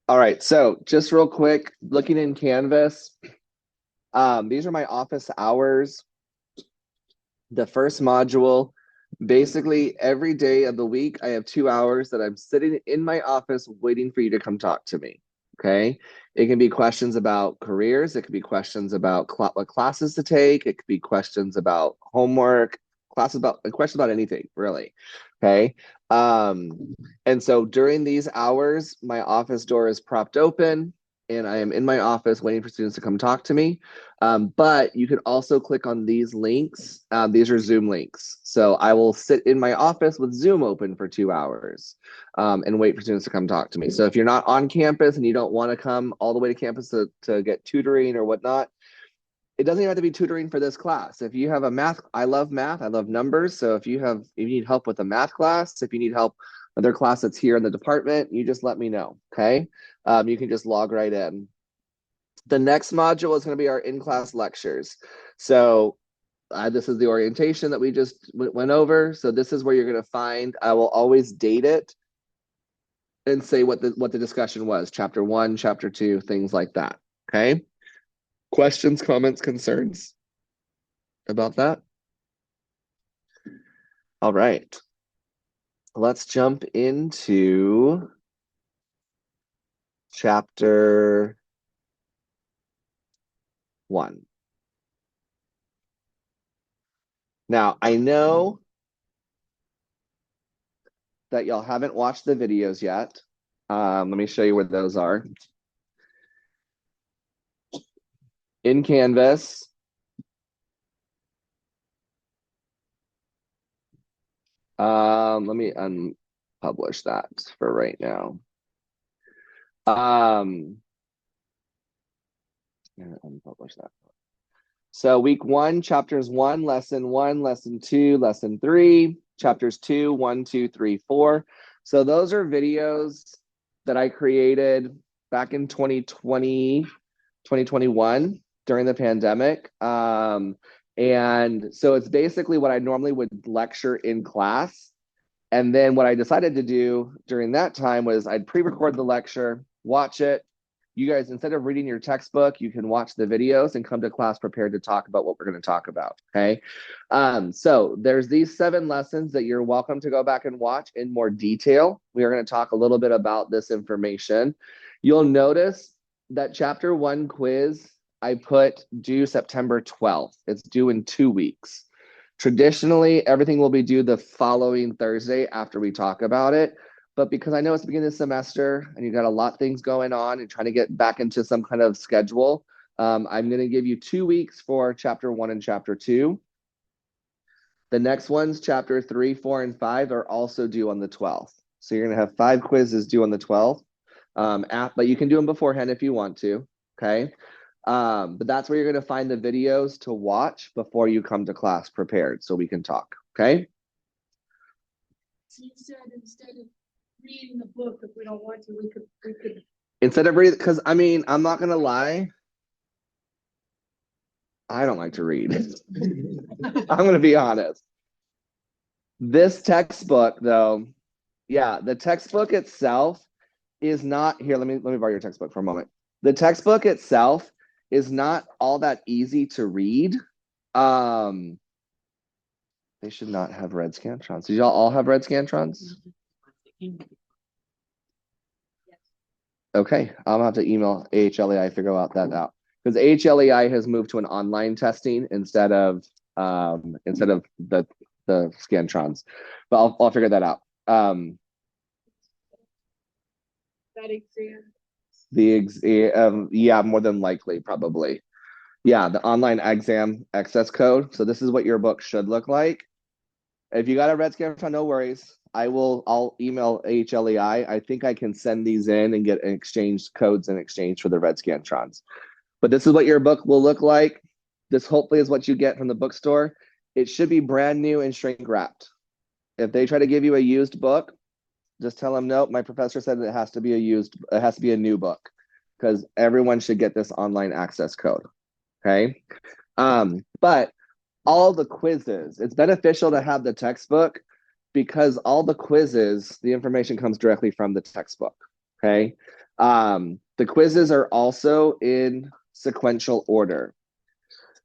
All right, so just real quick, looking in Canvas, these are my office hours. The first module, basically every day of the week, I have 2 hours that I'm sitting in my office waiting for you to come talk to me. Okay. It can be questions about careers. It could be questions about what classes to take. It could be questions about homework, classes about questions about anything, really. Okay. And so during these hours, my office door is propped open and I am in my office waiting for students to come talk to me. But you can also click on these links. These are Zoom links. So I will sit in my office with Zoom open for 2 hours and wait for students to come talk to me. So if you're not on campus and you don't want to come all the way to campus to get tutoring or whatnot, it doesn't even have to be tutoring for this class. If you have a math, I love math, I love numbers. So if you need help with a math class, if you need help with their class that's here in the department, you just let me know. Okay. You can just log right in. The next module is going to be our in-class lectures. So this is the orientation that we just went over. So this is where you're going to find, I will always date it and say what the discussion was, chapter 1, chapter 2, things like that. Okay. Questions, comments, concerns about that? All right. Let's jump into chapter 1. Now, I know that y'all haven't watched the videos yet. Let me show you where those are. In Canvas, let me unpublish that for right now. Unpublish that. So week 1, chapters 1, lesson 1, lesson 2, lesson 3, chapters 2, 1, 2, 3, 4. So those are videos that I created back in 2020, 2021 during the pandemic. And so it's basically what I normally would lecture in class. And then what I decided to do during that time was I'd pre-record the lecture, watch it. You guys, instead of reading your textbook, you can watch the videos and come to class prepared to talk about what we're going to talk about. Okay. So there's these 7 lessons that you're welcome to go back and watch in more detail. We are going to talk a little bit about this information. You'll notice that chapter 1 quiz I put due September 12th. It's due in 2 weeks. Traditionally, everything will be due the following Thursday after we talk about it. But because I know it's the beginning of the semester and you got a lot of things going on and trying to get back into some kind of schedule, I'm going to give you 2 weeks for chapter 1 and chapter 2. The next ones, chapter 3, 4, and 5, are also due on the 12th. So you're going to have 5 quizzes due on the 12th. But you can do them beforehand if you want to. Okay. But that's where you're going to find the videos to watch before you come to class prepared so we can talk. Okay. You said instead of reading the book, if we don't want to, we could. Instead of reading, because I mean, I'm not going to lie. I don't like to read. I'm going to be honest. This textbook, though, yeah, the textbook itself is not here. Let me borrow your textbook for a moment. The textbook itself is not all that easy to read. They should not have red Scantrons. Did y'all all have red Scantrons? Okay, I'm gonna have to email AHLEI figure out because AHLEI has moved to an online testing instead of the Scantrons, but I'll figure that out. That exam. Yeah, more than likely, probably. Yeah, the online exam access code. So this is what your book should look like. If you got a red Scantron, no worries. I'll email AHLEI. I think I can send these in and get exchange codes in exchange for the red Scantrons. But this is what your book will look like. This hopefully is what you get from the bookstore. It should be brand new and shrink wrapped. If they try to give you a used book, just tell them no. My professor said it has to be a new book because everyone should get this online access code. Okay. But all the quizzes, it's beneficial to have the textbook because all the quizzes, the information comes directly from the textbook. Okay. The quizzes are also in sequential order.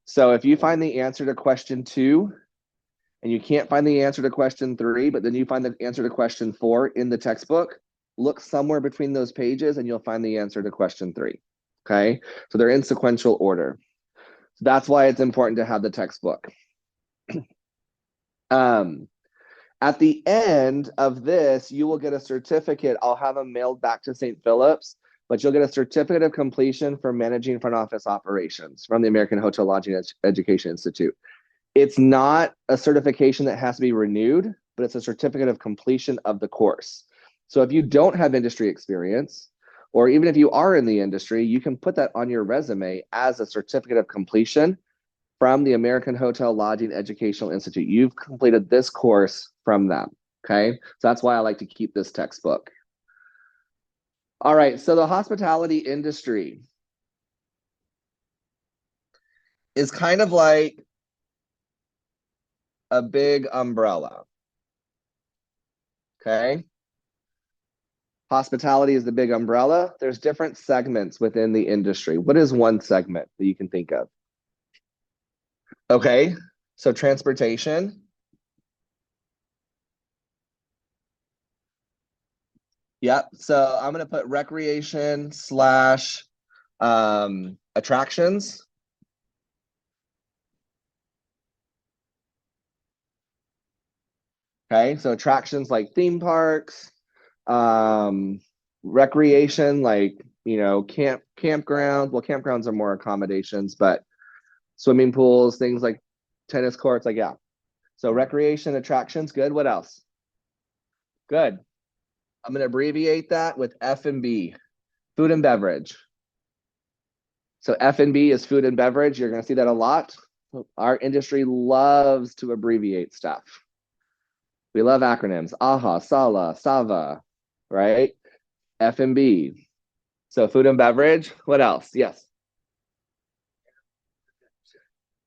So if you find the answer to question 2 and you can't find the answer to question 3, but then you find the answer to question 4 in the textbook, look somewhere between those pages and you'll find the answer to question 3. Okay, so they're in sequential order. So that's why it's important to have the textbook. At the end of this, you will get a certificate. I'll have them mailed back to St. Philip's, but you'll get a certificate of completion for managing front office operations from the American Hotel Lodging Education Institute. It's not a certification that has to be renewed, but it's a certificate of completion of the course. So if you don't have industry experience, or even if you are in the industry, you can put that on your resume as a certificate of completion from the American Hotel Lodging Educational Institute. You've completed this course from them, okay? So that's why I like to keep this textbook. All right, so the hospitality industry is kind of like a big umbrella, okay? Hospitality is the big umbrella. There's different segments within the industry. What is one segment that you can think of? Okay, so transportation. Yep, so I'm gonna put recreation slash attractions. Okay, so attractions like theme parks, recreation like, you know, campgrounds. Well, campgrounds are more accommodations, but swimming pools, things like tennis courts, like, yeah. So recreation, attractions, good. What else? Good. I'm going to abbreviate that with F&B, food and beverage. So F&B is food and beverage. You're going to see that a lot. Our industry loves to abbreviate stuff. We love acronyms. AHA, SALA, SAVA, right? F&B. So food and beverage. What else? Yes.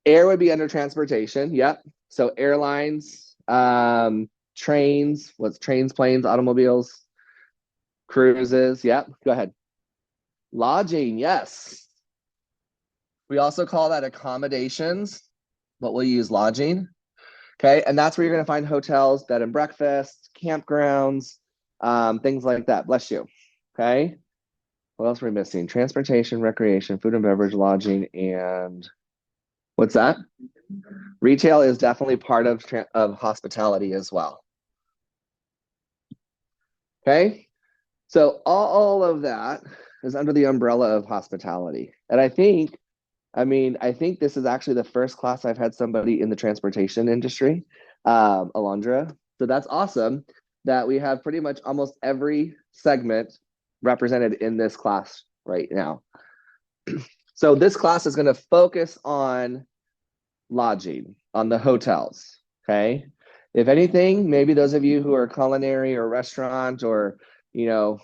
Air would be under transportation. Yep. So airlines, trains, what's trains, planes, automobiles, cruises. Yep. Go ahead. Lodging. Yes. We also call that accommodations, but we'll use lodging. Okay. And that's where you're going to find hotels, bed and breakfast, campgrounds, things like that. Bless you. Okay. What else are we missing? Transportation, recreation, food and beverage, lodging, and what's that? Retail is definitely part of hospitality as well. Okay. So all of that is under the umbrella of hospitality. And I think this is actually the first class I've had somebody in the transportation industry, Alondra. So that's awesome that we have pretty much almost every segment represented in this class right now. So this class is going to focus on lodging, on the hotels, okay? If anything, maybe those of you who are culinary or restaurant or, you know,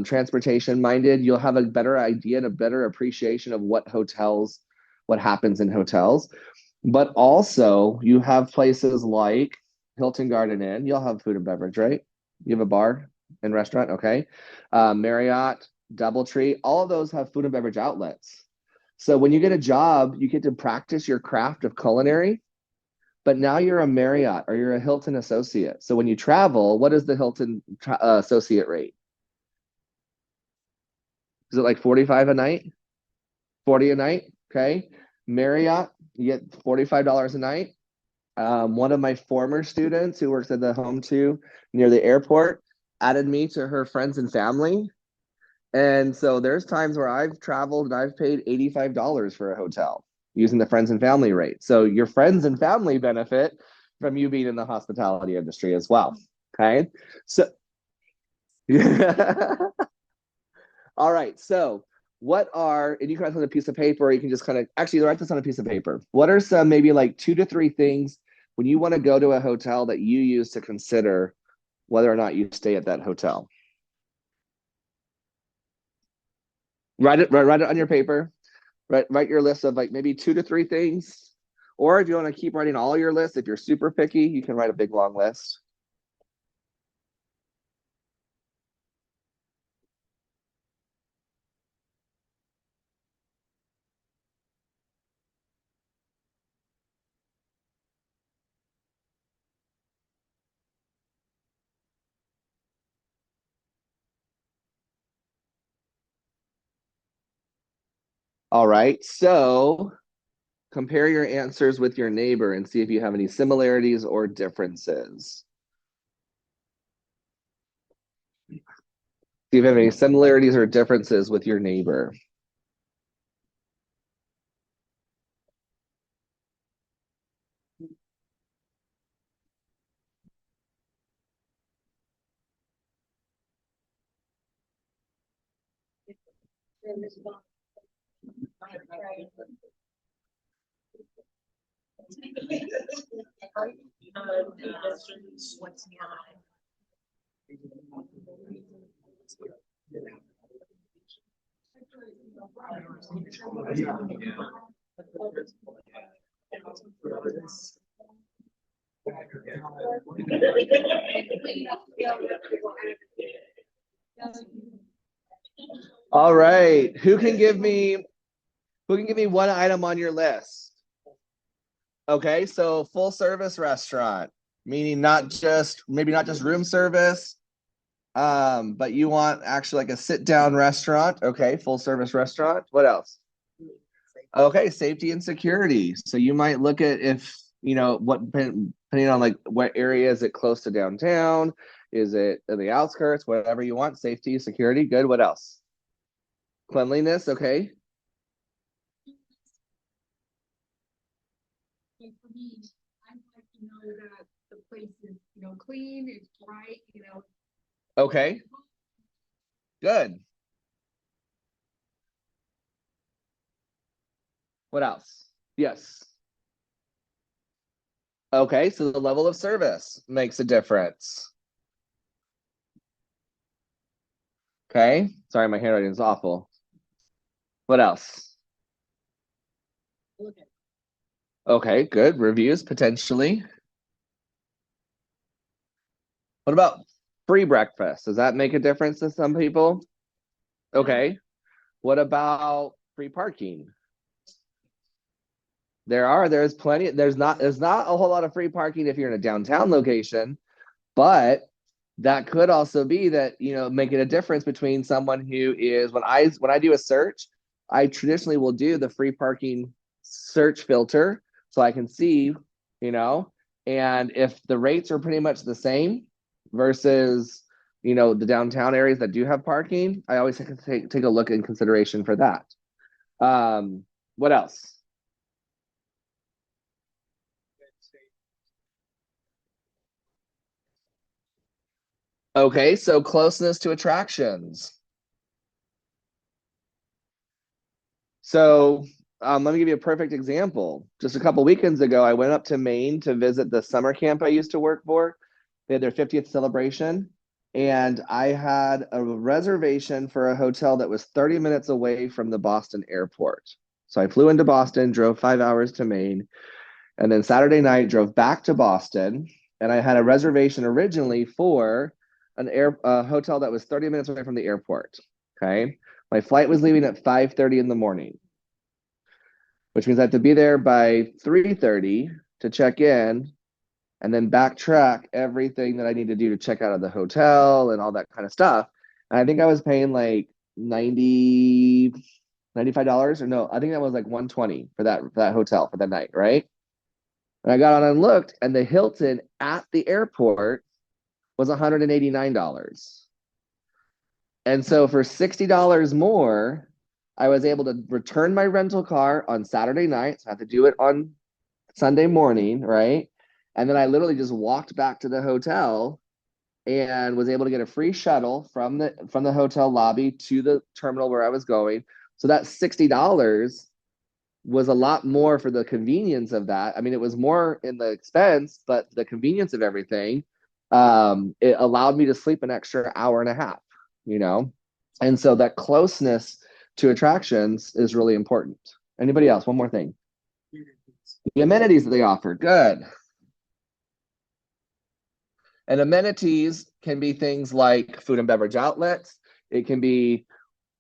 transportation minded, you'll have a better idea and a better appreciation of what happens in hotels. But also you have places like Hilton Garden Inn, you'll have food and beverage, right? You have a bar and restaurant, okay? Marriott, DoubleTree, all of those have food and beverage outlets. So when you get a job, you get to practice your craft of culinary, but now you're a Marriott or you're a Hilton associate. So when you travel, what is the Hilton associate rate? Is it like 45 a night? 40 a night? Okay. Marriott, you get $45 a night. One of my former students who works at the Home2 near the airport added me to her friends and family. And so there's times where I've traveled and I've paid $85 for a hotel using the friends and family rate. So your friends and family benefit from you being in the hospitality industry as well. Okay. So, all right. So, and you can write this on a piece of paper, or you can just kind of actually write this on a piece of paper. What are some maybe like 2 to 3 things when you want to go to a hotel that you use to consider whether or not you stay at that hotel? Write it on your paper. Write your list of like maybe 2 to 3 things. Or if you want to keep writing all your lists, if you're super picky, you can write a big long list. All right, so compare your answers with your neighbor and see if you have any similarities or differences. See if you have any similarities or differences with your neighbor. All right, who can give me one item on your list? Okay, so full service restaurant, meaning maybe not just room service, but you want actually like a sit down restaurant. Okay, full service restaurant. What else? Okay, safety and security. So you might look at if, depending on like what area is it close to downtown? Is it in the outskirts? Whatever you want, safety, security, good. What else? Cleanliness, okay. Like for me, I'd like to know that the place is, clean, it's bright, Okay, good. What else? Yes. Okay, so the level of service makes a difference. Okay, sorry, my handwriting is awful. What else? Okay, good. Reviews potentially. What about free breakfast? Does that make a difference to some people? Okay. What about free parking? There's plenty. There's not a whole lot of free parking if you're in a downtown location, but that could also be that, making a difference between someone who is when I do a search, I traditionally will do the free parking search filter so I can see, and if the rates are pretty much the same versus, the downtown areas that do have parking, I always take a look in consideration for that. What else? Okay, so closeness to attractions. So let me give you a perfect example. Just a couple weekends ago, I went up to Maine to visit the summer camp I used to work for. They had their 50th celebration, and I had a reservation for a hotel that was 30 minutes away from the Boston airport. So I flew into Boston, drove 5 hours to Maine, and then Saturday night drove back to Boston. And I had a reservation originally for a hotel that was 30 minutes away from the airport. Okay. My flight was leaving at 5:30 in the morning, which means I have to be there by 3:30 to check in and then backtrack everything that I need to do to check out of the hotel and all that kind of stuff. And I think I was paying like 90 $95, or no, I think that was like 120 for that hotel for the night, right? And I got on and looked, and the Hilton at the airport was $189. And so for $60 more, I was able to return my rental car on Saturday night. So I had to do it on Sunday morning, right? And then I literally just walked back to the hotel and was able to get a free shuttle from the hotel lobby to the terminal where I was going. So that $60 was a lot more for the convenience of that. I mean, it was more in the expense, but the convenience of everything, it allowed me to sleep an extra hour and a half, you know? And so that closeness to attractions is really important. Anybody else? One more thing. The amenities that they offer. Good. And amenities can be things like food and beverage outlets. It can be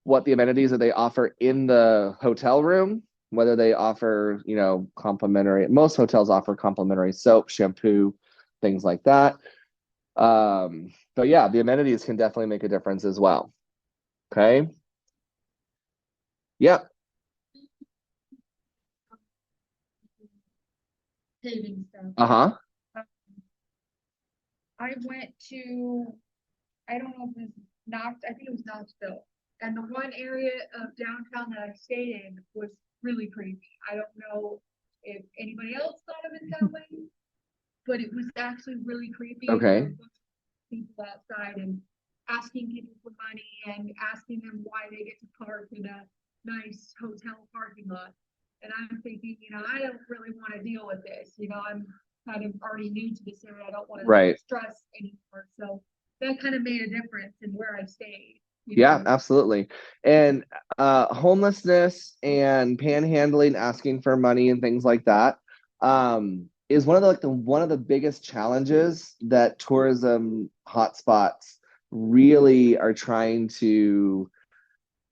what the amenities that they offer in the hotel room, whether they offer, complimentary. Most hotels offer complimentary soap, shampoo, things like that. But yeah, the amenities can definitely make a difference as well. Okay. Yep. paving stuff. Uh-huh. Um, I went to, I don't know if it was I think it was Knoxville. And the one area of downtown that I stayed in was really creepy. I don't know if anybody else thought of it that way, but it was actually really creepy. Okay. There were a bunch of people outside and asking people for money and asking them why they get to park in a nice hotel parking lot. And I'm thinking, I don't really want to deal with this. I'm kind of already new to this area. I don't want to Right. stress anymore. So that kind of made a difference in where I stayed. Yeah, absolutely. And homelessness and panhandling, asking for money and things like that, is one of the biggest challenges that tourism hotspots really are trying to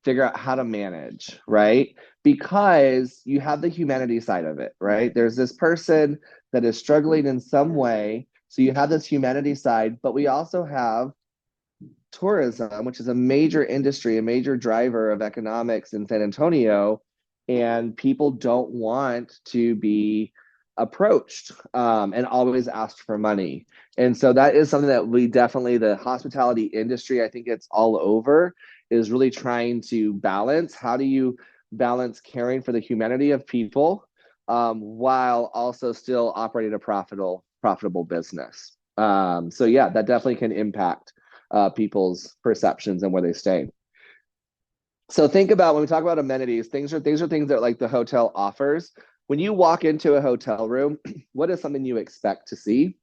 figure out how to manage, right? Because you have the humanity side of it, right? There's this person that is struggling in some way. So you have this humanity side, but we also have tourism, which is a major industry, a major driver of economics in San Antonio, and people don't want to be approached and always asked for money. And so that is something that we definitely, the hospitality industry, I think it's all over, is really trying to balance. How do you balance caring for the humanity of people while also still operating a profitable business? So yeah, that definitely can impact people's perceptions and where they stay. So think about when we talk about amenities, things are things that like the hotel offers. When you walk into a hotel room, what is something you expect to see?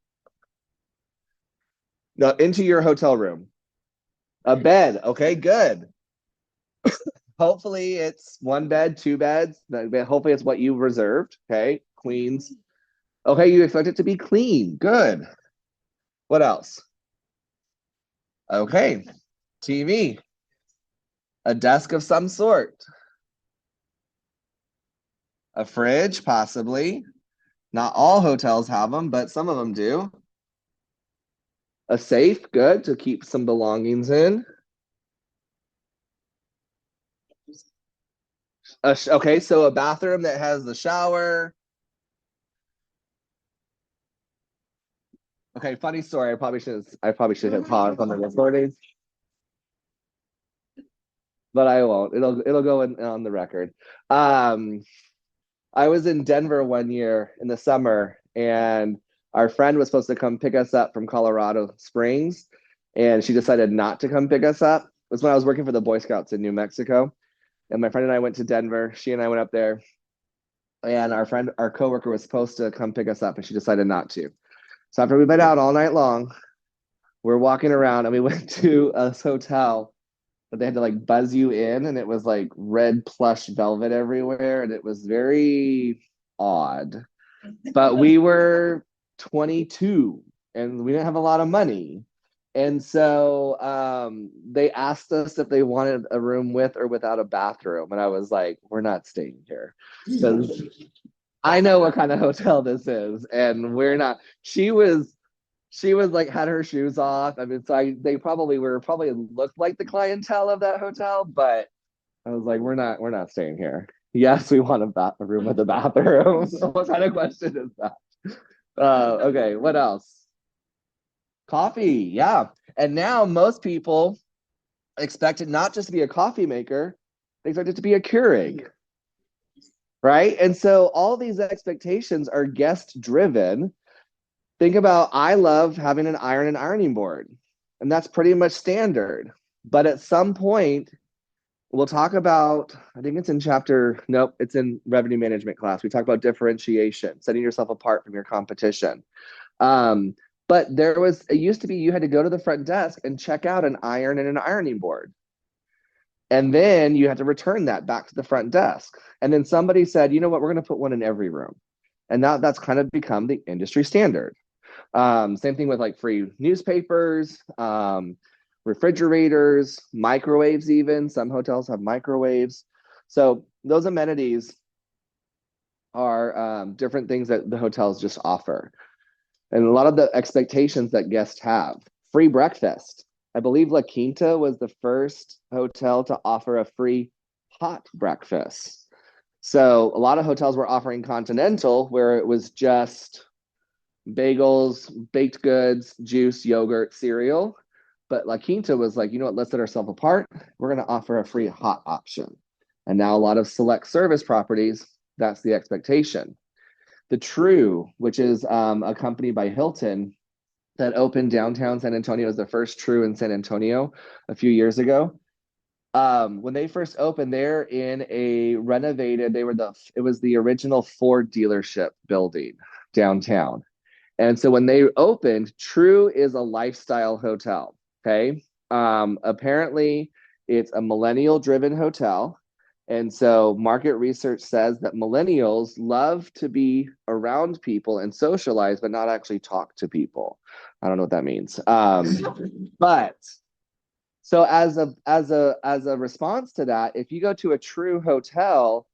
Now, into your hotel room, a bed. Okay, good. Hopefully it's one bed, two beds. Hopefully it's what you reserved. Okay, queens. Okay, you expect it to be clean. Good. What else? Okay, TV, a desk of some sort, a fridge, possibly. Not all hotels have them, but some of them do. A safe, good, to keep some belongings in. Okay, so a bathroom that has the shower. Okay, funny story. I probably should hit pause on the recording, but I won't. It'll go on the record. Um, I was in Denver one year in the summer, and our friend was supposed to come pick us up from Colorado Springs, and she decided not to come pick us up. It was when I was working for the Boy Scouts in New Mexico, and my friend and I went to Denver. She and I went up there, and our coworker, was supposed to come pick us up, and she decided not to. So after we've been out all night long, we're walking around, and we went to a hotel but they had to like buzz you in, and it was like red plush velvet everywhere, and it was very odd. But we were 22 and we didn't have a lot of money. And so they asked us if they wanted a room with or without a bathroom. And I was like, we're not staying here. Because I know what kind of hotel this is. And we're not. She was like had her shoes off. I mean, so they probably looked like the clientele of that hotel, but I was like, we're not staying here. Yes, we want a room with a bathroom. What kind of question is that? Okay, what else? Coffee, yeah. And now most people expect it not just to be a coffee maker, they expect it to be a Keurig, right? And so all these expectations are guest driven. Think about, I love having an iron and ironing board, and that's pretty much standard. But at some point, we'll talk about, I think it's in nope, it's in revenue management class. We talk about differentiation, setting yourself apart from your competition. But it used to be you had to go to the front desk and check out an iron and an ironing board. And then you had to return that back to the front desk. And then somebody said, you know what, we're going to put one in every room. And now that's kind of become the industry standard. Same thing with like free newspapers, refrigerators, microwaves, even. Some hotels have microwaves. So those amenities are different things that the hotels just offer. And a lot of the expectations that guests have. Free breakfast. I believe La Quinta was the first hotel to offer a free hot breakfast. So a lot of hotels were offering continental, where it was just bagels, baked goods, juice, yogurt, cereal. But La Quinta was like, you know what, let's set ourselves apart. We're going to offer a free hot option. And now a lot of select service properties, that's the expectation. The True, which is a company by Hilton that opened downtown San Antonio, was the first True in San Antonio a few years ago. When they first opened, they're in a renovated, it was the original Ford dealership building downtown. And so when they opened, True is a lifestyle hotel. Okay. Apparently, it's a millennial driven hotel. And so market research says that millennials love to be around people and socialize, but not actually talk to people. I don't know what that means. But so as a response to that, if you go to a True hotel,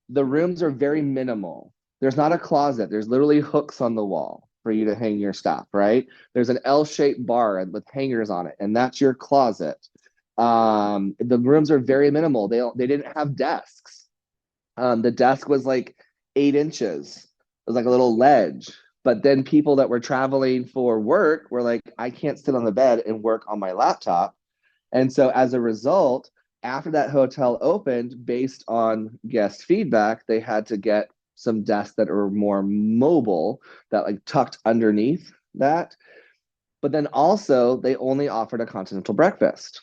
the rooms are very minimal. There's not a closet. There's literally hooks on the wall for you to hang your stuff, right? There's an L-shaped bar with hangers on it, and that's your closet. The rooms are very minimal. They didn't have desks. The desk was like 8 inches. It was like a little ledge. But then people that were traveling for work were like, I can't sit on the bed and work on my laptop. And so as a result, after that hotel opened, based on guest feedback, they had to get some desks that were more mobile, that like tucked underneath that. But then also they only offered a continental breakfast.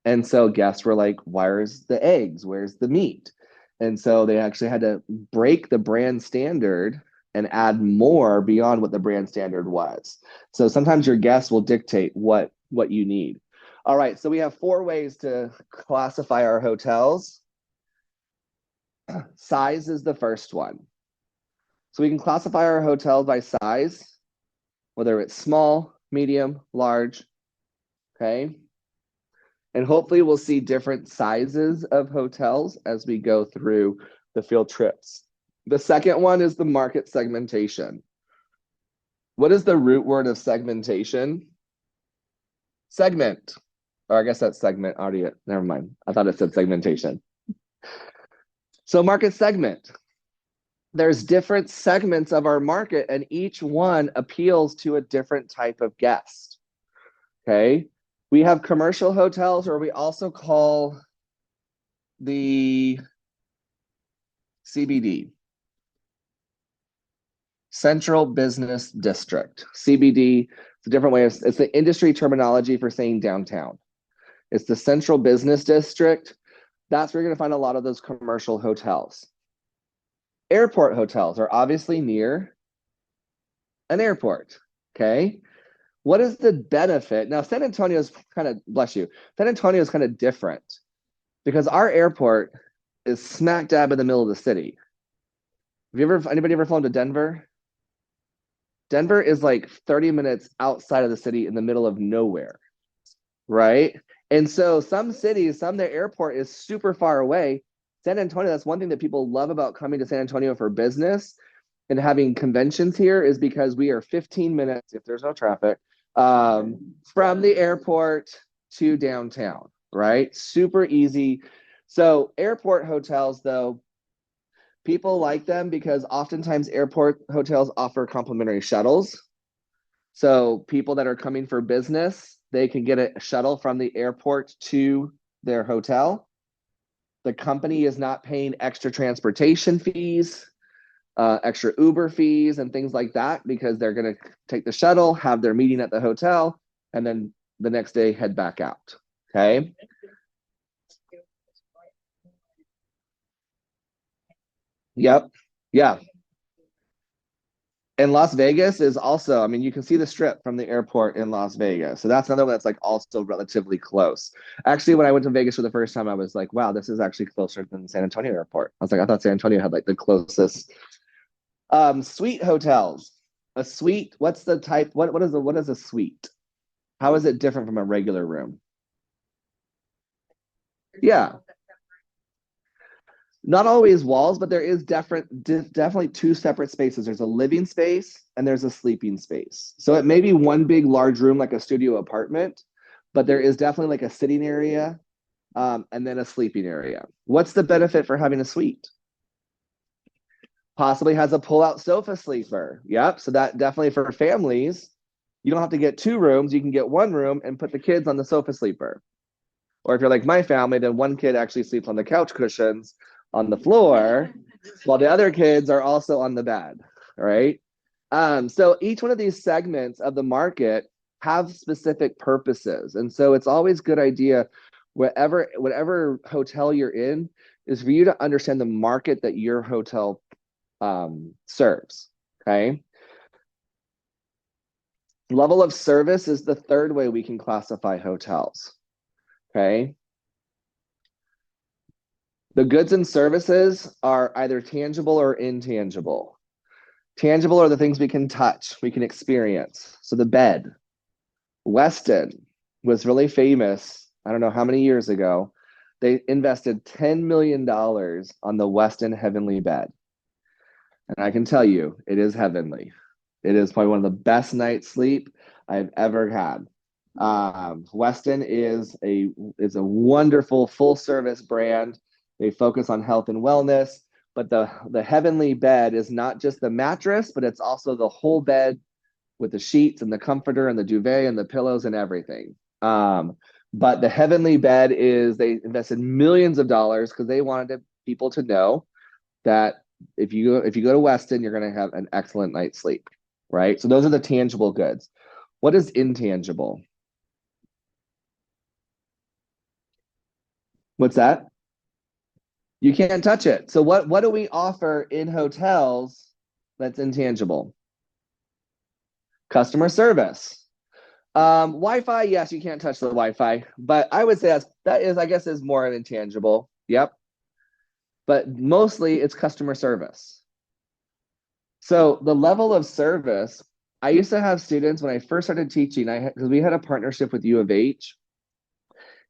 And so guests were like, where's the eggs? Where's the meat? And so they actually had to break the brand standard and add more beyond what the brand standard was. So sometimes your guests will dictate what you need. All right, so we have 4 ways to classify our hotels. Size is the first one. So we can classify our hotels by size, whether it's small, medium, large, okay? And hopefully we'll see different sizes of hotels as we go through the field trips. The second one is the market segmentation. What is the root word of segmentation? Segment. Or I guess that's segment audio. Never mind. I thought it said segmentation. So market segment. There's different segments of our market, and each one appeals to a different type of guest. Okay. We have commercial hotels, or we also call the CBD, Central Business District. CBD, it's a different way of, it's the industry terminology for saying downtown. It's the Central Business District. That's where you're going to find a lot of those commercial hotels. Airport hotels are obviously near an airport. Okay. What is the benefit? Now, San Antonio is kind of, bless you, San Antonio is kind of different because our airport is smack dab in the middle of the city. Anybody ever flown to Denver? Denver is like 30 minutes outside of the city in the middle of nowhere, right? And so some cities, their airport is super far away. San Antonio, that's one thing that people love about coming to San Antonio for business and having conventions here is because we are 15 minutes, if there's no traffic, from the airport to downtown, right? Super easy. So airport hotels, though, people like them because oftentimes airport hotels offer complimentary shuttles. So people that are coming for business, they can get a shuttle from the airport to their hotel. The company is not paying extra transportation fees, extra Uber fees, and things like that because they're going to take the shuttle, have their meeting at the hotel, and then the next day head back out. Okay. Yep. Yeah. And Las Vegas is also, I mean, you can see the strip from the airport in Las Vegas. So that's another one that's like also relatively close. Actually, when I went to Vegas for the first time, I was like, wow, this is actually closer than San Antonio airport. I was like, I thought San Antonio had like the closest. Suite hotels. A suite, what's the type? What is a suite? How is it different from a regular room? Yeah. Not always walls, but there is definitely 2 separate spaces. There's a living space and there's a sleeping space. So it may be one big large room like a studio apartment, but there is definitely like a sitting area and then a sleeping area. What's the benefit for having a suite? Possibly has a pull-out sofa sleeper. Yep. So that definitely for families, you don't have to get 2 rooms. You can get 1 room and put the kids on the sofa sleeper. Or if you're like my family, then one kid actually sleeps on the couch cushions on the floor, while the other kids are also on the bed, right? So each one of these segments of the market have specific purposes. And so it's always a good idea, whatever hotel you're in, is for you to understand the market that your hotel serves, okay? Level of service is the third way we can classify hotels, okay? The goods and services are either tangible or intangible. Tangible are the things we can touch, we can experience. So the bed. Westin was really famous, I don't know how many years ago. They invested $10 million on the Westin Heavenly Bed. And I can tell you, it is heavenly. It is probably one of the best night's sleep I've ever had. Westin is a wonderful full service brand. They focus on health and wellness, but the Heavenly Bed is not just the mattress, but it's also the whole bed with the sheets and the comforter and the duvet and the pillows and everything. But the Heavenly Bed they invested millions of dollars because they wanted people to know that if you go to Westin, you're going to have an excellent night's sleep, right? So those are the tangible goods. What is intangible? What's that? You can't touch it. So what do we offer in hotels that's intangible? Customer service. Wi-Fi, yes, you can't touch the Wi-Fi, but I would say that is, I guess, is more an intangible. Yep. But mostly it's customer service. So the level of service, I used to have students when I first started teaching, because we had a partnership with U of H,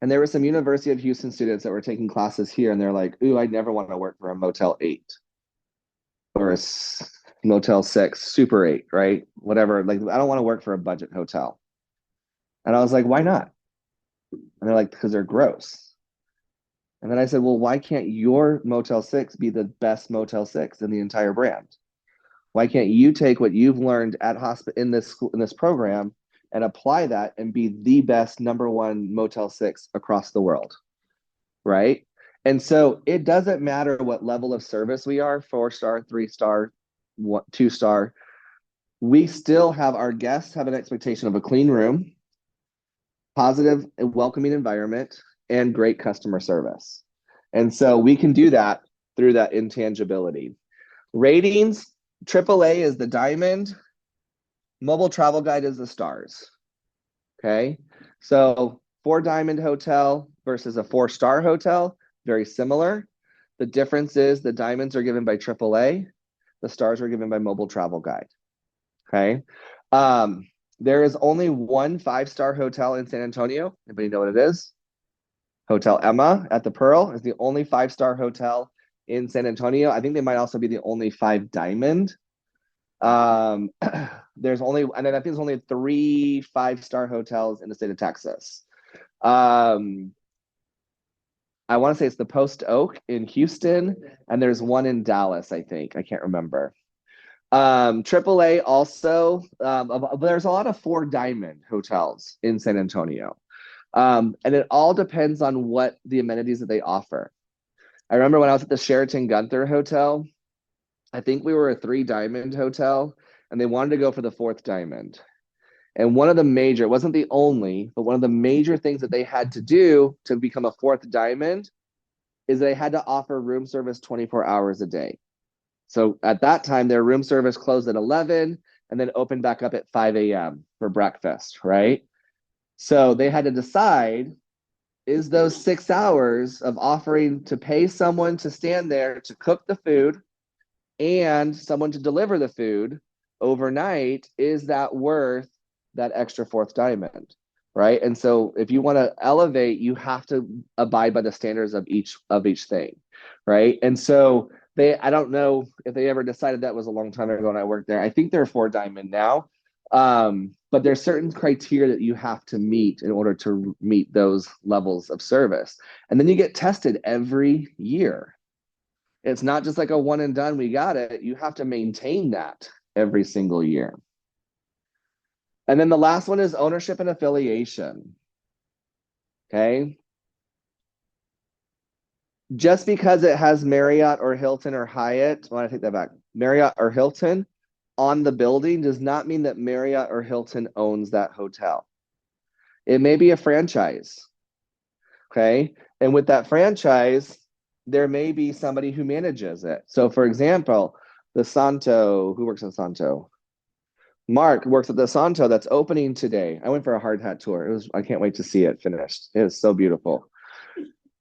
and there were some University of Houston students that were taking classes here, and they're like, ooh, I never want to work for a Motel 8 or a Motel 6, Super 8, right? Whatever. Like, I don't want to work for a budget hotel. And I was like, why not? And they're like, because they're gross. And then I said, well, why can't your Motel 6 be the best Motel 6 in the entire brand? Why can't you take what you've learned at in this program and apply that and be the best #1 Motel 6 across the world, right? And so it doesn't matter what level of service we are, 4-star, 3-star, 2-star. We still have our guests have an expectation of a clean room, positive and welcoming environment, and great customer service. And so we can do that through that intangibility. Ratings, AAA is the diamond, Mobile Travel Guide is the stars. Okay, so 4-diamond hotel versus a 4-star hotel, very similar. The difference is the diamonds are given by AAA, the stars are given by Mobile Travel Guide. Okay, there is only one 5-star hotel in San Antonio. Anybody know what it is? Hotel Emma at the Pearl is the only 5-star hotel in San Antonio. I think they might also be the only 5-diamond. There's only, and then I think there's only 3 5-star hotels in the state of Texas. I want to say it's the Post Oak in Houston, and there's one in Dallas, I think. I can't remember. AAA also, there's a lot of 4-diamond hotels in San Antonio. And it all depends on what the amenities that they offer. I remember when I was at the Sheraton Gunther Hotel, I think we were a 3-diamond hotel, and they wanted to go for the 4th diamond. And one of the major, it wasn't the only, but one of the major things that they had to do to become a 4th diamond is they had to offer room service 24 hours a day. So at that time, their room service closed at 11 and then opened back up at 5 a.m. for breakfast, right? So they had to decide, is those 6 hours of offering to pay someone to stand there to cook the food and someone to deliver the food overnight, is that worth that extra 4th diamond, right? And so if you want to elevate, you have to abide by the standards of each thing, right? And so I don't know if they ever decided, that was a long time ago when I worked there. I think they're 4-diamond now. But there's certain criteria that you have to meet in order to meet those levels of service. And then you get tested every year. It's not just like a one and done, we got it. You have to maintain that every single year. And then the last one is ownership and affiliation. Okay. Just because it has Marriott or Hilton or Hyatt, well, I take that back. Marriott or Hilton on the building does not mean that Marriott or Hilton owns that hotel. It may be a franchise. Okay. And with that franchise, there may be somebody who manages it. So, for example, the Santo, who works in Santo? Mark works at the Santo that's opening today. I went for a hard hat tour. I can't wait to see it finished. It is so beautiful.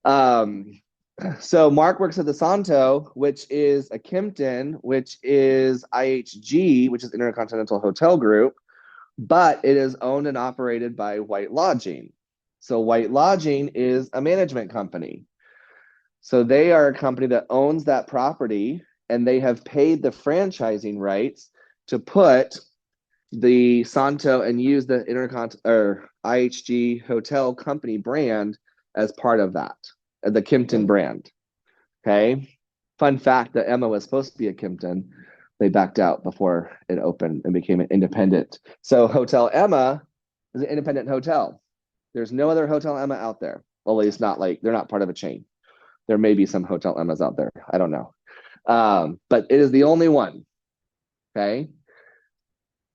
So Mark works at the Santo, which is a Kimpton, which is IHG, which is Intercontinental Hotel Group, but it is owned and operated by White Lodging. So White Lodging is a management company. So they are a company that owns that property, and they have paid the franchising rights to put the Santo and use the IHG hotel company brand as part of that, the Kimpton brand. Okay. Fun fact that Emma was supposed to be a Kimpton. They backed out before it opened and became an independent. So Hotel Emma is an independent hotel. There's no other Hotel Emma out there. Well, at least not like they're not part of a chain. There may be some Hotel Emmas out there. I don't know. But it is the only one. Okay.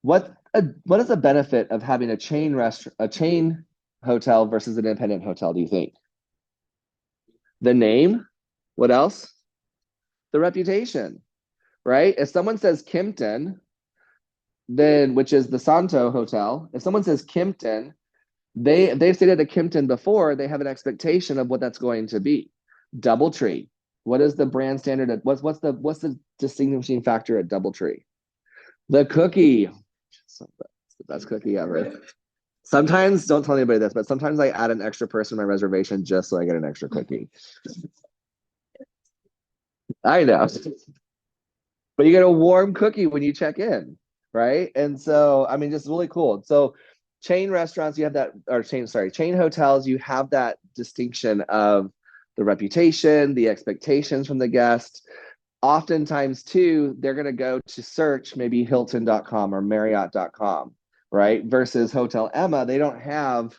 What is the benefit of having a chain hotel versus an independent hotel, do you think? The name? What else? The reputation, right? If someone says Kimpton, then which is the Santo Hotel, if someone says Kimpton, they've stayed at a Kimpton before, they have an expectation of what that's going to be. DoubleTree. What is the brand standard? What's the distinguishing factor at DoubleTree? The cookie. It's the best cookie ever. Sometimes, don't tell anybody this, but sometimes I add an extra person to my reservation just so I get an extra cookie. I know. But you get a warm cookie when you check in, right? And so, I mean, just really cool. So chain restaurants, you have that, or chain hotels, you have that distinction of the reputation, the expectations from the guest. Oftentimes, too, they're going to go to search maybe Hilton.com or Marriott.com, right? Versus Hotel Emma, they don't have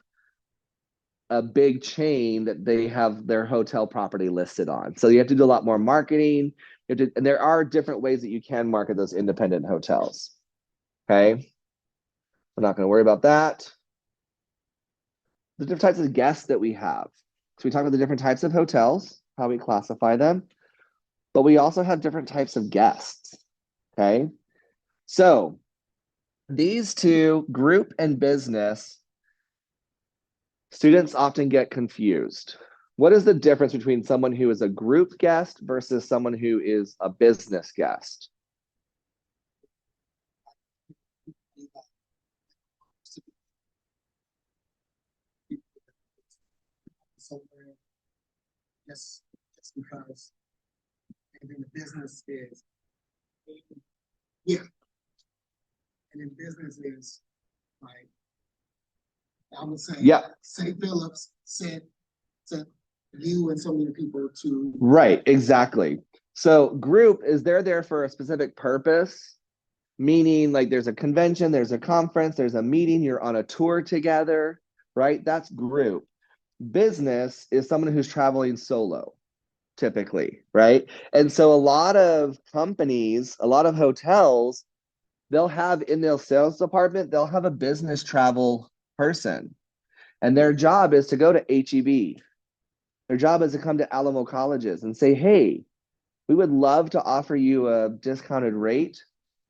a big chain that they have their hotel property listed on. So you have to do a lot more marketing. And there are different ways that you can market those independent hotels. Okay. We're not going to worry about that. The different types of guests that we have. So we talked about the different types of hotels, how we classify them, but we also have different types of guests. Okay. So these two, group and business, students often get confused. What is the difference between someone who is a group guest versus someone who is a business guest? Just because, and then the business is, yeah, and then business is like, I would say, Yeah. St. Phillips sent you and so many people to. Right, exactly. So group is they're there for a specific purpose, meaning like there's a convention, there's a conference, there's a meeting, you're on a tour together, right? That's group. Business is someone who's traveling solo, typically, right? And so a lot of companies, a lot of hotels, they'll have in their sales department, they'll have a business travel person. And their job is to go to HEB. Their job is to come to Alamo colleges and say, hey, we would love to offer you a discounted rate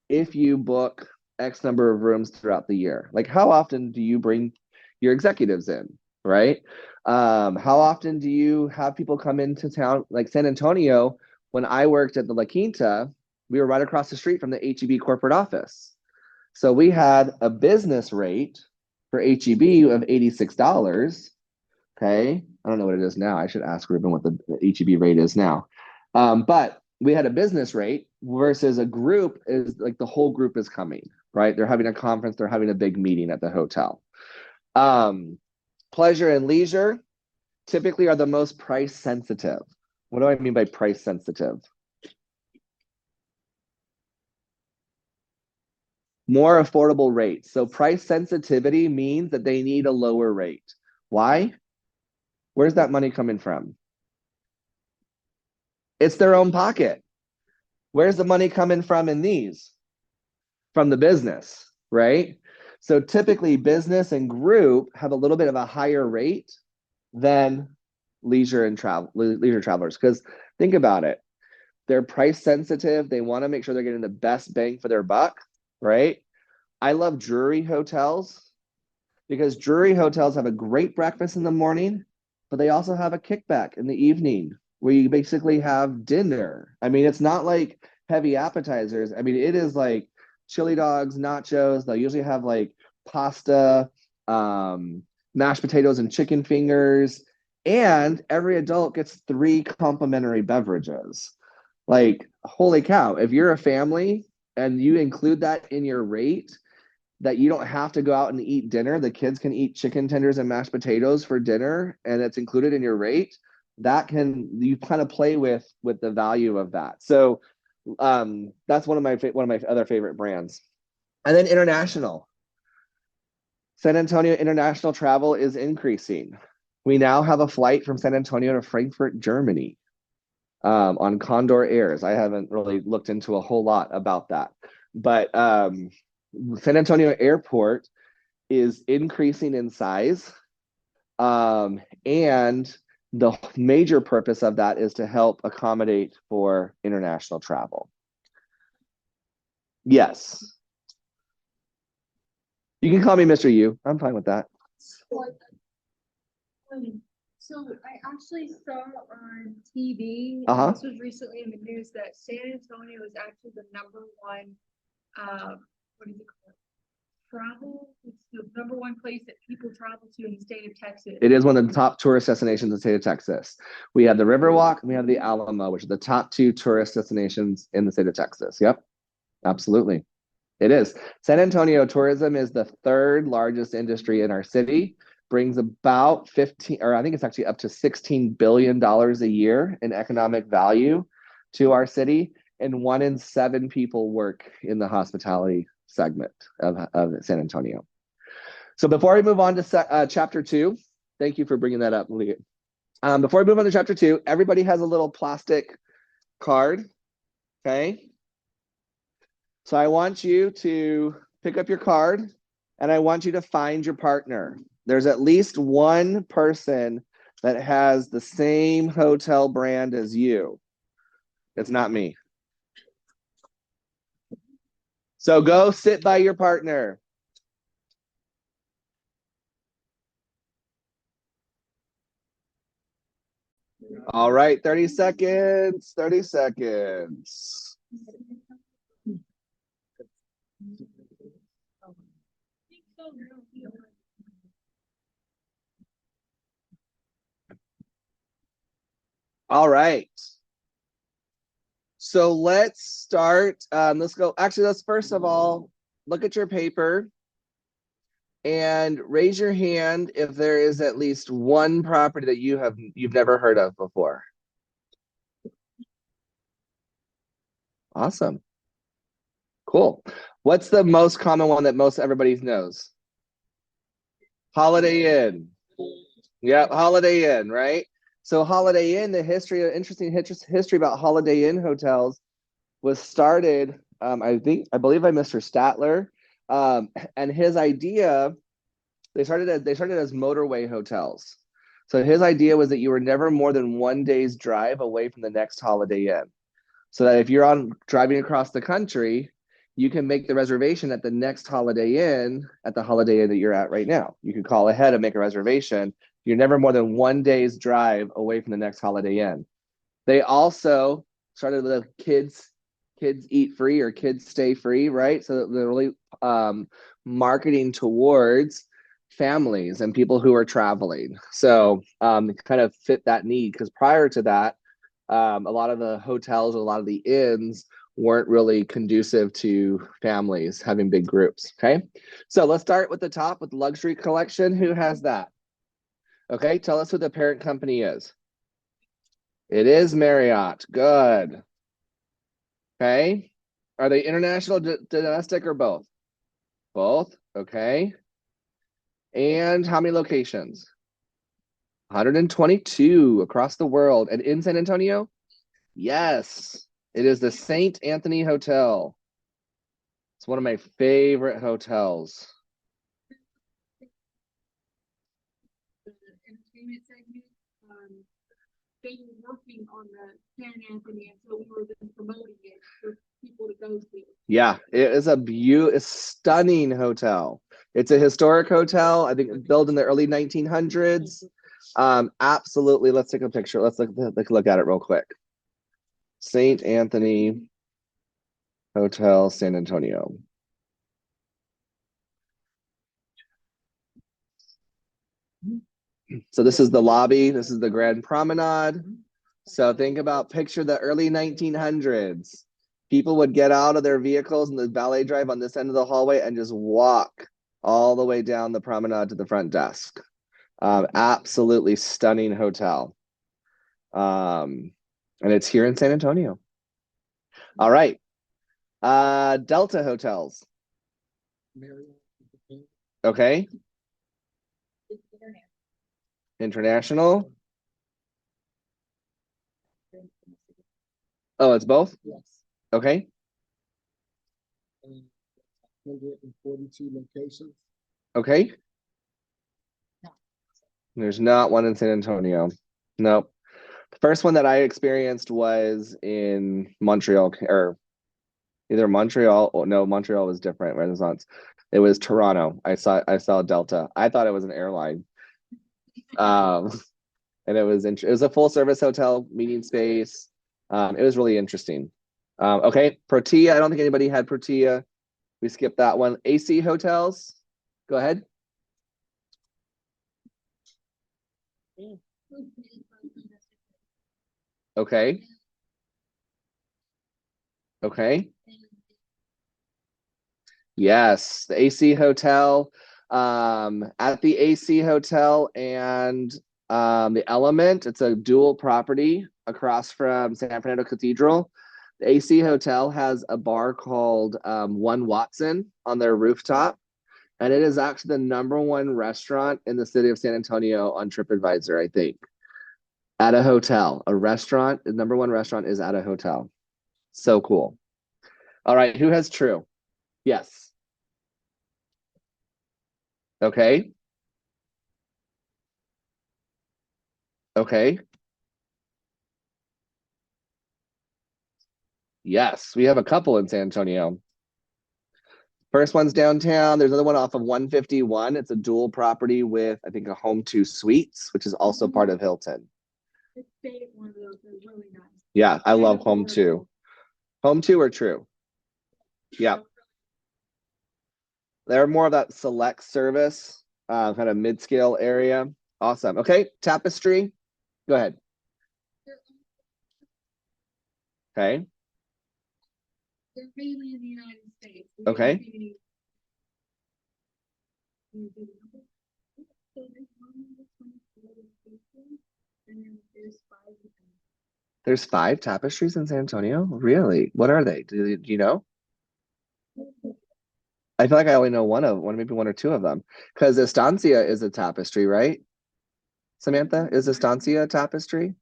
if you book X number of rooms throughout the year. Like, how often do you bring your executives in, right? How often do you have people come into town? Like San Antonio, when I worked at the La Quinta, we were right across the street from the HEB corporate office. So we had a business rate for HEB of $86. Okay. I don't know what it is now. I should ask Ruben what the HEB rate is now. But we had a business rate versus a group is like the whole group is coming, right? They're having a conference, they're having a big meeting at the hotel. Pleasure and leisure typically are the most price sensitive. What do I mean by price sensitive? more affordable rates. So price sensitivity means that they need a lower rate. Why? Where's that money coming from? It's their own pocket. Where's the money coming from in these? From the business, right? So typically business and group have a little bit of a higher rate than leisure travelers. Because think about it. They're price sensitive. They want to make sure they're getting the best bang for their buck, right? I love Drury hotels because Drury hotels have a great breakfast in the morning, but they also have a kickback in the evening where you basically have dinner. I mean, it's not like heavy appetizers. I mean, it is like chili dogs, nachos. They'll usually have like pasta, mashed potatoes, and chicken fingers. And every adult gets 3 complimentary beverages. Like, holy cow, if you're a family and you include that in your rate, that you don't have to go out and eat dinner, the kids can eat chicken tenders and mashed potatoes for dinner, and it's included in your rate, that can, you kind of play with the value of that. So that's one of my other favorite brands. And then international. San Antonio international travel is increasing. We now have a flight from San Antonio to Frankfurt, Germany, on Condor Airs. I haven't really looked into a whole lot about that, but San Antonio Airport is increasing in size, and the major purpose of that is to help accommodate for international travel. Yes. You can call me Mr. Yu. I'm fine with that. So I actually saw on TV, Uh-huh. this was recently in the news, that San Antonio is actually the #1, what is it called? It's the #1 place that people travel to in the state of Texas. It is one of the top tourist destinations in the state of Texas. We have the Riverwalk and we have the Alamo, which are the top 2 tourist destinations in the state of Texas. Yep, absolutely. It is. San Antonio tourism is the 3rd largest industry in our city, brings about 15, or I think it's actually up to $16 billion a year in economic value to our city. And 1 in 7 people work in the hospitality segment of San Antonio. So before we move on to chapter 2, thank you for bringing that up, Lee. Before we move on to chapter 2, everybody has a little plastic card, okay? So I want you to pick up your card and I want you to find your partner. There's at least one person that has the same hotel brand as you. It's not me. So go sit by your partner. All right, 30 seconds, 30 seconds. All right. So let's start. Let's go. Actually, let's first of all look at your paper and raise your hand if there is at least one property that you've never heard of before. Awesome. Cool. What's the most common one that most everybody knows? Holiday Inn. Yep, Holiday Inn, right? So Holiday Inn, interesting history about Holiday Inn hotels was started, I believe by Mr. Statler, and his idea, they started as motorway hotels. So his idea was that you were never more than 1 day's drive away from the next Holiday Inn. So that if you're driving across the country, you can make the reservation at the next Holiday Inn at the Holiday Inn that you're at right now. You can call ahead and make a reservation. You're never more than 1 day's drive away from the next Holiday Inn. They also started with kids eat free or kids stay free, right? So they're really marketing towards families and people who are traveling. So kind of fit that need, because prior to that, a lot of the hotels, a lot of the inns weren't really conducive to families having big groups. Okay, so let's start with the top with Luxury Collection. Who has that? Okay, tell us who the parent company is. It is Marriott. Good. Okay, are they international, domestic, or both? Both, okay. And how many locations? 122 across the world. And in San Antonio? Yes, it is the St. Anthony Hotel. It's one of my favorite hotels. The entertainment segment, they were working on the San Anthony, and so we were then promoting it for people to go to. Yeah, it is a stunning hotel. It's a historic hotel. I think built in the early 1900s. Absolutely. Let's take a picture. Let's look at it real quick. St. Anthony Hotel, San Antonio. So this is the lobby. This is the Grand Promenade. So think about, picture the early 1900s. People would get out of their vehicles in the valet drive on this end of the hallway and just walk all the way down the promenade to the front desk. Absolutely stunning hotel. And it's here in San Antonio. All right. Delta Hotels. Okay. International. Oh, it's both? Yes. Okay. 142 locations. Okay. No. There's not one in San Antonio. Nope. The first one that I experienced was in Montreal, or either Montreal, or no, Montreal was different. Renaissance. It was Toronto. I saw Delta. I thought it was an airline. And it was a full service hotel, meeting space. It was really interesting. Okay, Protea. I don't think anybody had Protea. We skipped that one. AC Hotels. Go ahead. Okay. Okay. Yes, the AC Hotel. At the AC Hotel and the Element, it's a dual property across from San Fernando Cathedral. The AC Hotel has a bar called One Watson on their rooftop, and it is actually the #1 restaurant in the city of San Antonio on TripAdvisor, I think. At a hotel, a restaurant, the #1 restaurant is at a hotel. So cool. All right, who has true? Yes. Okay. Okay. Yes, we have a couple in San Antonio. First one's downtown. There's another one off of 151. It's a dual property with, I think, a Home2 Suites, which is also part of Hilton. I stayed at one of those. They're really nice. Yeah, I love Home2. Home2 are true. Yeah. They're more of that select service, kind of mid-scale area. Awesome. Okay, Tapestry. Go ahead. Okay. They're mainly in the United States. Okay. There's 5 tapestries in San Antonio? Really? What are they? Do you know? I feel like I only know maybe one or two of them. Because Estancia is a tapestry, right? Samantha, is Estancia a tapestry?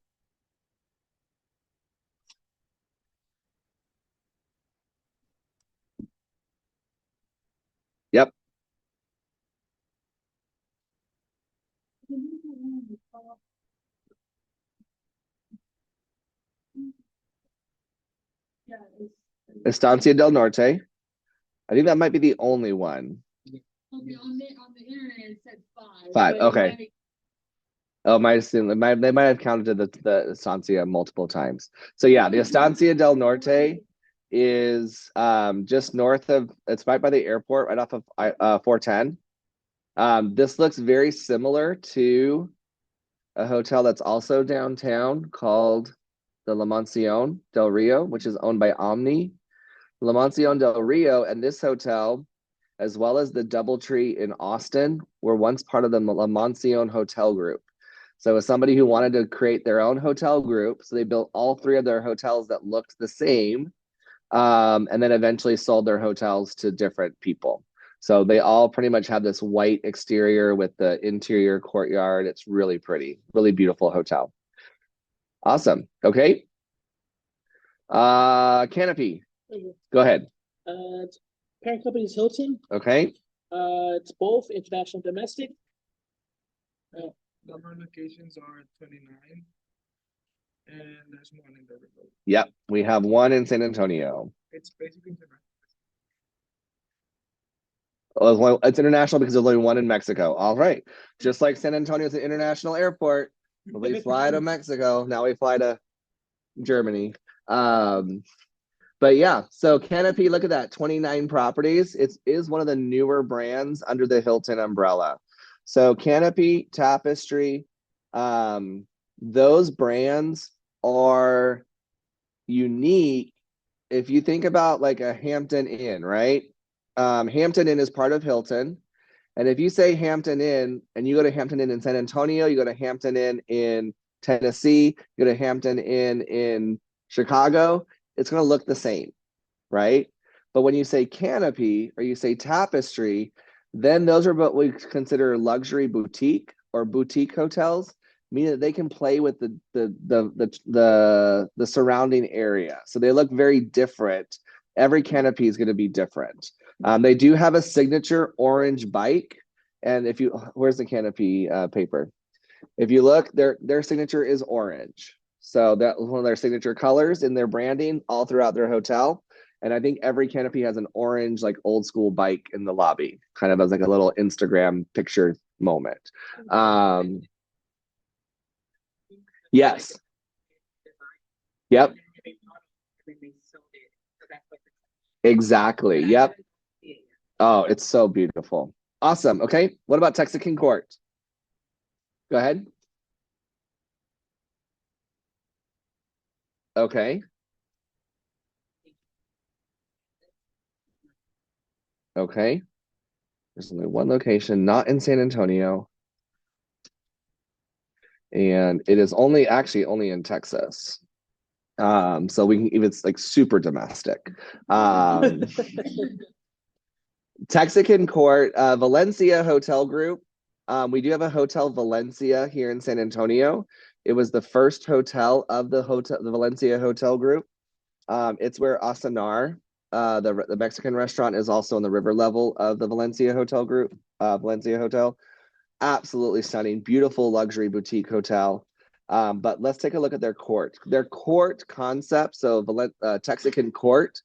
Yep. Estancia del Norte. I think that might be the only one. Okay, on the internet it said 5. 5, okay. Oh, they might have counted the Estancia multiple times. So yeah, the Estancia del Norte is just north of, it's right by the airport, right off of 410. This looks very similar to a hotel that's also downtown called the La Mansión del Rio, which is owned by Omni. La Mansión del Rio and this hotel, as well as the DoubleTree in Austin, were once part of the La Mansión Hotel Group. So it was somebody who wanted to create their own hotel group. So they built all 3 of their hotels that looked the same, and then eventually sold their hotels to different people. So they all pretty much have this white exterior with the interior courtyard. It's really pretty, really beautiful hotel. Awesome. Okay. Canopy, Okay. go ahead. Parent company is Hilton. Okay. It's both international and domestic. Number of locations are 29, and there's one in Riverboat. Yep. We have one in San Antonio. It's basically international. It's international because there's only one in Mexico. All right. Just like San Antonio is an international airport. We fly to Mexico. Now we fly to Germany. But yeah, so Canopy, look at that, 29 properties. It is one of the newer brands under the Hilton umbrella. So Canopy, Tapestry, those brands are unique. If you think about like a Hampton Inn, right? Hampton Inn is part of Hilton. And if you say Hampton Inn and you go to Hampton Inn in San Antonio, you go to Hampton Inn in Tennessee, you go to Hampton Inn in Chicago, it's going to look the same, right? But when you say Canopy or you say Tapestry, then those are what we consider luxury boutique or boutique hotels, meaning that they can play with the surrounding area. So they look very different. Every Canopy is going to be different. They do have a signature orange bike, and if you, where's the Canopy paper? If you look, their signature is orange. So that was one of their signature colors in their branding all throughout their hotel. And I think every Canopy has an orange, like old school bike in the lobby, kind of as like a little Instagram picture moment. Yes. Yep. Exactly. Yep. Oh, it's so beautiful. Awesome. Okay. What about Texican Court? Go ahead. Okay. Okay. There's only one location, not in San Antonio. And it is actually only in Texas. So we can, it's like super domestic. Texican Court, Valencia Hotel Group. We do have a Hotel Valencia here in San Antonio. It was the first hotel of the Valencia Hotel Group. It's where Asanar, the Mexican restaurant, is also on the river level of the Valencia Hotel Group, Valencia Hotel. Absolutely stunning, beautiful luxury boutique hotel. But let's take a look at their court. Their court concept, so Texican Court.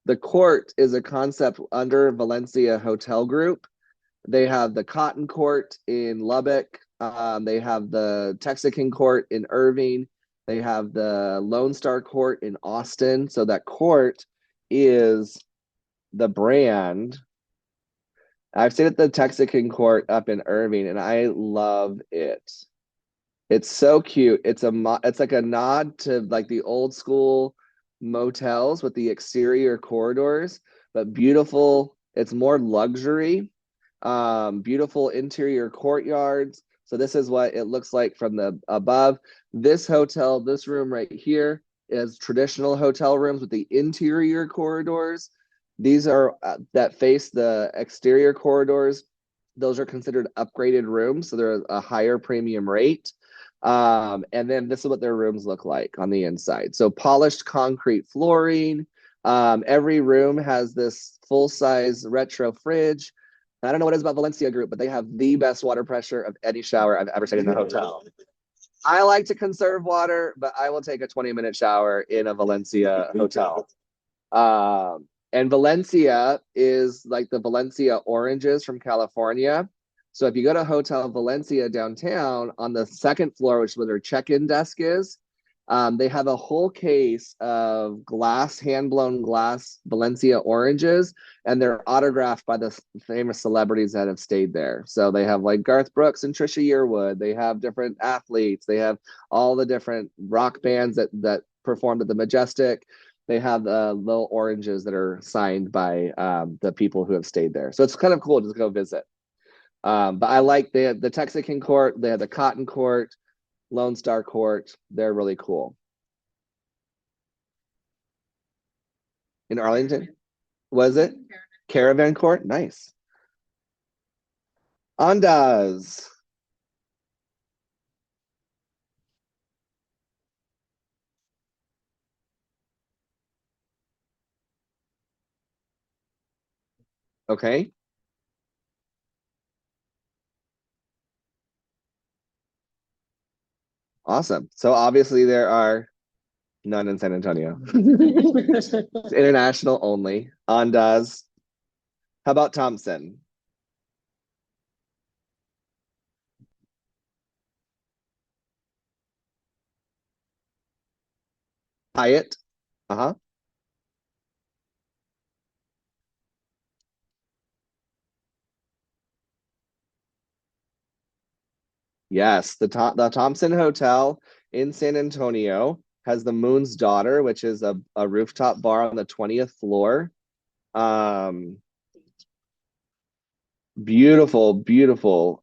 The court is a concept under Valencia Hotel Group. They have the Cotton Court in Lubbock. They have the Texican Court in Irving. They have the Lone Star Court in Austin. So that court is the brand. I've stayed at the Texican Court up in Irving, and I love it. It's so cute. It's like a nod to like the old school motels with the exterior corridors, but beautiful. It's more luxury. Beautiful interior courtyards. So this is what it looks like from the above. This hotel, this room right here, is traditional hotel rooms with the interior corridors. These are that face the exterior corridors. Those are considered upgraded rooms, so they're a higher premium rate. And then this is what their rooms look like on the inside. So polished concrete flooring. Every room has this full-size retro fridge. I don't know what it is about Valencia Group, but they have the best water pressure of any shower I've ever stayed in a hotel. I like to conserve water, but I will take a 20-minute shower in a Valencia hotel. And Valencia is like the Valencia oranges from California. So if you go to Hotel Valencia downtown, on the second floor, which is where their check-in desk is, they have a whole case of hand-blown glass Valencia oranges, and they're autographed by the famous celebrities that have stayed there. So they have like Garth Brooks and Trisha Yearwood. They have different athletes. They have all the different rock bands that performed at the Majestic. They have the little oranges that are signed by the people who have stayed there. So it's kind of cool to go visit. But I like the Texican Court. They have the Cotton Court, Lone Star Court. They're really cool. In Arlington, was it? Caravan Court? Nice. Andaz. Okay. Awesome. So obviously there are none in San Antonio. It's international only. Andaz. How about Thompson? Hyatt. Uh-huh. Yes, the Thompson Hotel in San Antonio has the Moon's Daughter, which is a rooftop bar on the 20th floor. Um, beautiful, beautiful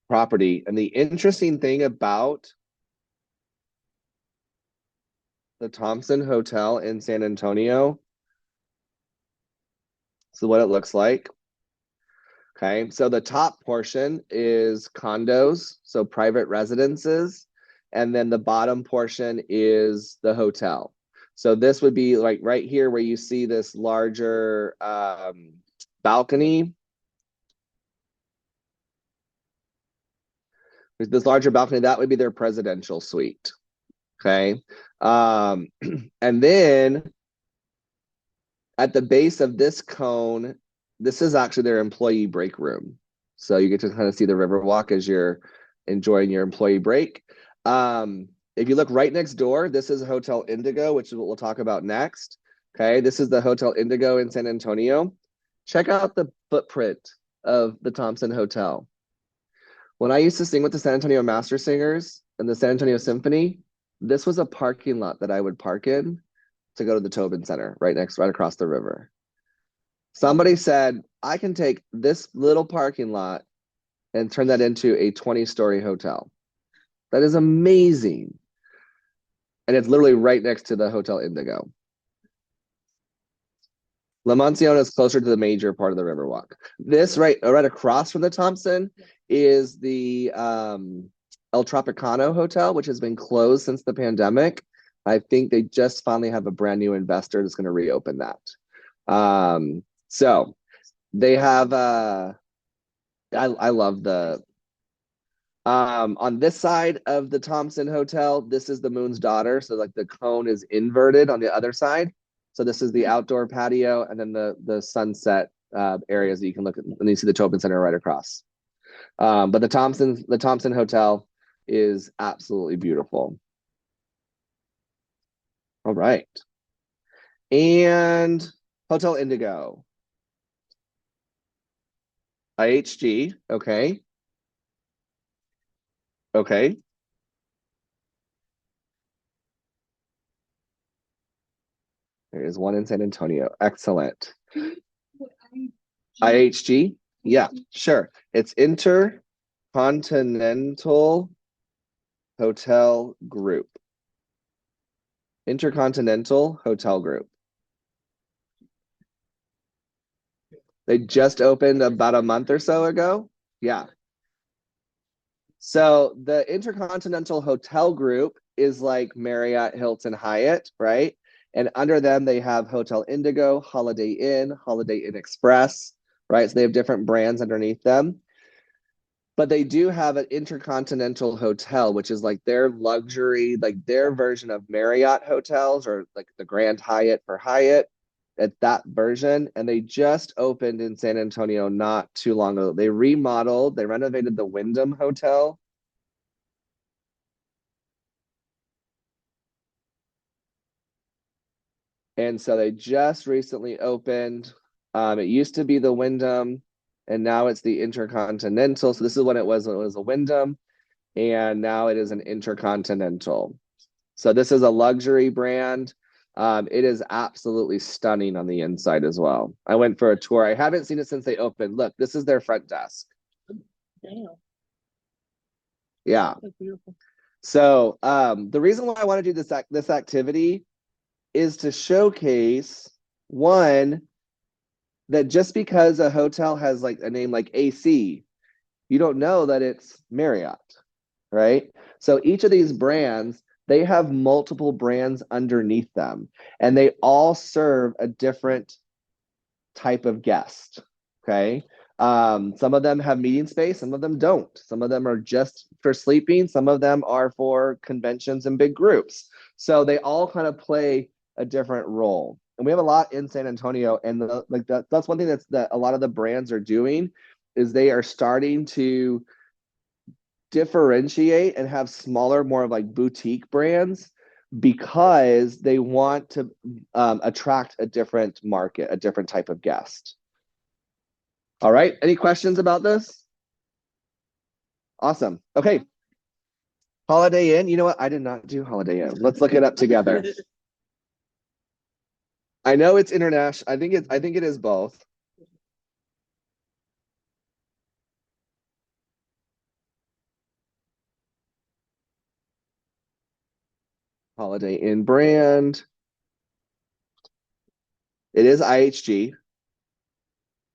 property. And the interesting thing about the Thompson Hotel in San Antonio, so what it looks like. Okay, so the top portion is condos, so private residences, and then the bottom portion is the hotel. So this would be like right here where you see this larger balcony. This larger balcony, that would be their presidential suite. Okay. And then at the base of this cone, this is actually their employee break room. So you get to kind of see the Riverwalk as you're enjoying your employee break. If you look right next door, this is Hotel Indigo, which is what we'll talk about next. Okay, this is the Hotel Indigo in San Antonio. Check out the footprint of the Thompson Hotel. When I used to sing with the San Antonio Master Singers and the San Antonio Symphony, this was a parking lot that I would park in to go to the Tobin Center right across the river. Somebody said, I can take this little parking lot and turn that into a 20-story hotel. That is amazing. And it's literally right next to the Hotel Indigo. La Monciona is closer to the major part of the Riverwalk. This right across from the Thompson is the El Tropicano Hotel, which has been closed since the pandemic. I think they just finally have a brand new investor that's going to reopen that. So they have I love the on this side of the Thompson Hotel, this is the Moon's Daughter. So like the cone is inverted on the other side. So this is the outdoor patio and then the sunset areas that you can look at, and you see the Tobin Center right across. But the Thompson Hotel is absolutely beautiful. All right. And Hotel Indigo. IHG, okay. Okay. There is one in San Antonio. Excellent. IHG? Yeah, sure. It's Intercontinental Hotel Group. Intercontinental Hotel Group. They just opened about a month or so ago. Yeah. So the Intercontinental Hotel Group is like Marriott, Hilton, Hyatt, right? And under them, they have Hotel Indigo, Holiday Inn Express, right? So they have different brands underneath them. But they do have an Intercontinental Hotel, which is like their luxury, like their version of Marriott hotels or like the Grand Hyatt for Hyatt at that version. And they just opened in San Antonio not too long ago. They remodeled, they renovated the Wyndham Hotel. And so they just recently opened. It used to be the Wyndham, and now it's the Intercontinental. So this is when it was a Wyndham, and now it is an Intercontinental. So this is a luxury brand. It is absolutely stunning on the inside as well. I went for a tour. I haven't seen it since they opened. Look, this is their front desk. Damn, Yeah. that's beautiful. So the reason why I want to do this activity is to showcase, one, that just because a hotel has like a name like AC, you don't know that it's Marriott, right? So each of these brands, they have multiple brands underneath them, and they all serve a different type of guest. Okay. Some of them have meeting space, some of them don't. Some of them are just for sleeping, some of them are for conventions and big groups. So they all kind of play a different role. And we have a lot in San Antonio, and that's one thing that a lot of the brands are doing is they are starting to differentiate and have smaller, more of like boutique brands because they want to attract a different market, a different type of guest. All right. Any questions about this? Awesome. Okay. Holiday Inn. You know what? I did not do Holiday Inn. Let's look it up together. I know it's international. I think it is both. Holiday Inn brand. It is IHG.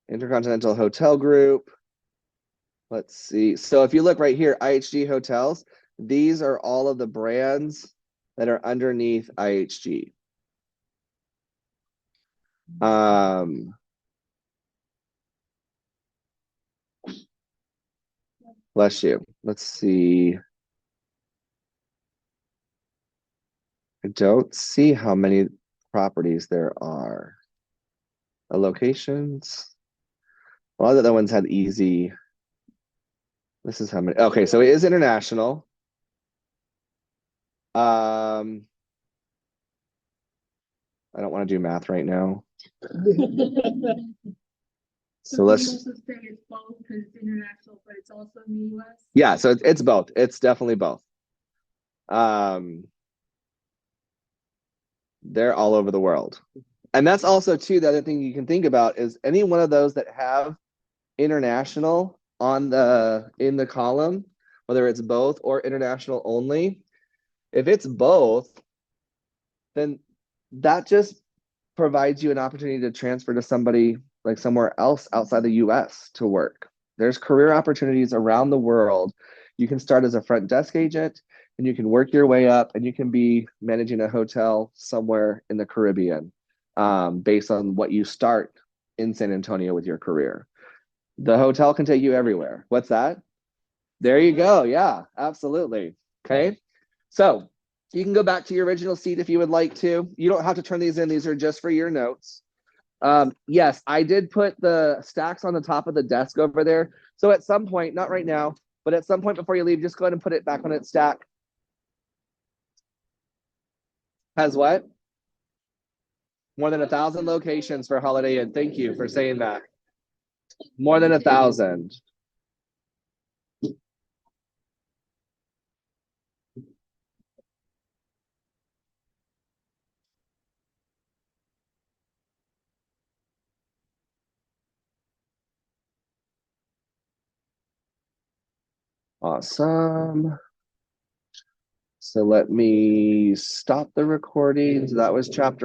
Intercontinental Hotel Group. Let's see. So if you look right here, IHG Hotels, these are all of the brands that are underneath IHG. Bless you. Let's see. I don't see how many properties there are. Locations. A lot of the other ones had easy. This is how many. Okay, so it is international. I don't want to do math right now. So let's. Also say it's both because it's international, but it's also in the US. Yeah, so it's both. It's definitely both. They're all over the world. And that's also too, the other thing you can think about is any one of those that have international in the column, whether it's both or international only, if it's both, then that just provides you an opportunity to transfer to somebody like somewhere else outside the US to work. There's career opportunities around the world. You can start as a front desk agent and you can work your way up and you can be managing a hotel somewhere in the Caribbean based on what you start in San Antonio with your career. The hotel can take you everywhere. What's that? There you go. Yeah, absolutely. Okay. So you can go back to your original seat if you would like to. You don't have to turn these in. These are just for your notes. Yes, I did put the stacks on the top of the desk over there. So at some point, not right now, but at some point before you leave, just go ahead and put it back on its stack. Has what? More than 1,000 locations for Holiday Inn. Thank you for saying that. More than 1,000. Awesome. So let me stop the recording. So that was chapter